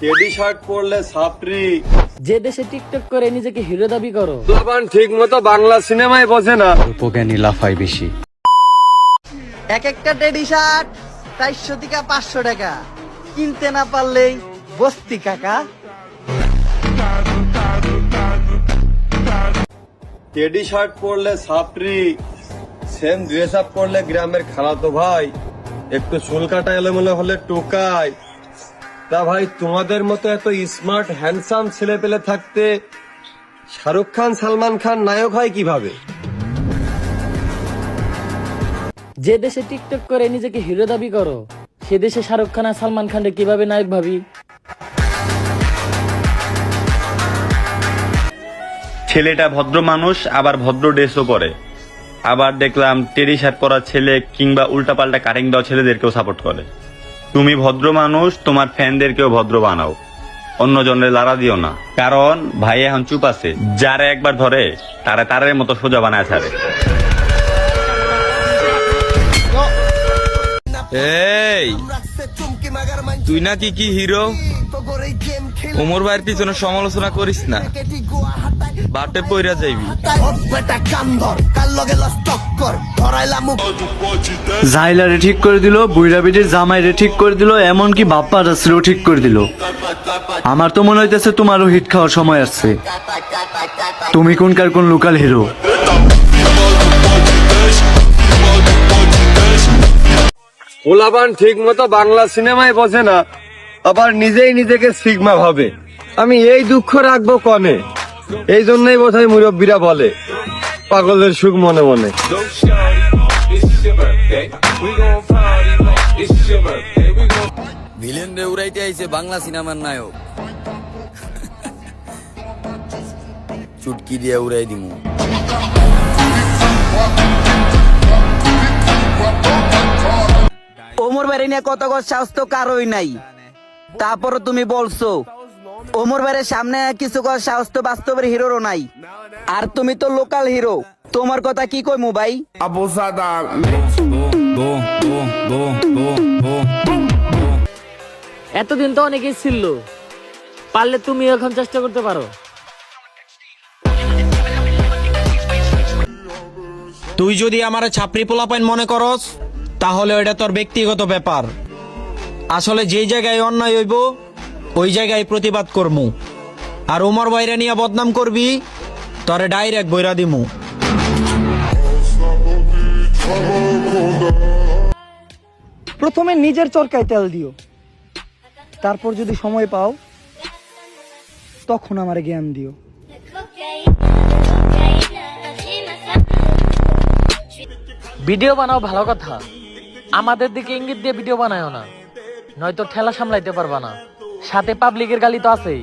Teddy shirt পরলে ছাপরি। যে দেশে টিকটক করে নিজেকে হিরো দাবি করো, জবান ঠিক মতো বাংলা সিনেমায় বোঝে না। অল্পজ্ঞানী লাফায় বেশি। এক একটা টেডি শার্ট 400 থেকে 500 টাকা, কিনতে না পারলেই বস্তি কাকা। টেডি শার্ট পরলে ছাপরি, সেম ড্রেস আপ পরলে গ্রামের খালাতো ভাই, একটু চুল কাটা এলোমেলো হলে টোকায়। তা ভাই, তোমাদের মতো এত স্মার্ট হ্যান্ডসাম ছেলে পেলে থাকতে শাহরুখ খান সালমান খান নায়ক হয় কিভাবে? যে দেশে টিকটক করে নিজেকে হিরো দাবি করো, সে দেশে শাহরুখ খান আর সালমান খানকে কিভাবে নায়ক ভাবি? ছেলেটা ভদ্র মানুষ, আবার ভদ্র ড্রেসও পরে। আবার দেখলাম টেডি শার্ট পরা ছেলে কিংবা উল্টাপাল্টা কাটিং দেওয়া ছেলেদেরকেও সাপোর্ট করে। তুমি ভদ্র মানুষ, তোমার ফ্যানদেরকেও ভদ্র বানাও, অন্য জনের লাড়া দিও না। কারণ ভাই এখন চুপ আছে, যারা একবার ধরে তারা তারের মতো সোজা বানায় ছাড়ে। এই তুই নাকি কি হিরো? ওমর ভাইয়ের পিছনে সমালোচনা করিস না, বাটে পইরা যাইবি। জাইলারে ঠিক করে দিল, বুইরা বেটির জামাইরে ঠিক করে দিল, এমনকি বাপ্পা রাসেলও ঠিক করে দিল। আমার তো মনে হইতেছে তোমারও হিট খাওয়ার সময় আসছে। তুমি কোনকার কোন লোকাল হিরো? ওলাবান ঠিক মতো বাংলা সিনেমায় বোঝে না, আবার নিজেই নিজেকে সিগমা ভাবে। আমি এই দুঃখ রাখবো কনে? এই জন্যই বোধহয় মুরব্বীরা বলে পাগলের সুখ মনে মনে। ভিলেন রে উড়াইতে আইছে বাংলা সিনেমার নায়ক, চুটকি দিয়ে উড়াই দিমু। ওমর ভাইরে নিয়ে কত কত সাহস তো কারোই নাই, তারপরও তুমি বলছো ওমর ভাইয়ের সামনে কিছু কত সাহস তো বাস্তবের হিরোরও নাই। আর তুমি তো লোকাল হিরো, তোমার কথা কি কইমু ভাই? এতদিন তো অনেকেই ছিল, পারলে তুমি এখন চেষ্টা করতে পারো। তুই যদি আমার ছাপরি পোলাপাইন মনে করস, তাহলে ওইটা তোর ব্যক্তিগত ব্যাপার। আসলে যেই জায়গায় অন্যায় হইব ওই জায়গায় প্রতিবাদ করমু। আর ওমর ভাইরা নিয়ে বদনাম করবি, তোরে ডাইরেক্ট বইরা দিমু। প্রথমে নিজের চরকায় তেল দিও, তারপর যদি সময় পাও তখন আমার জ্ঞান দিও। ভিডিও বানাও ভালো কথা, আমাদের দিকে ইঙ্গিত দিয়ে ভিডিও বানায়ও না, নয়তো ঠেলা সামলাইতে পারবা না, সাথে পাবলিকের গালি তো আছেই।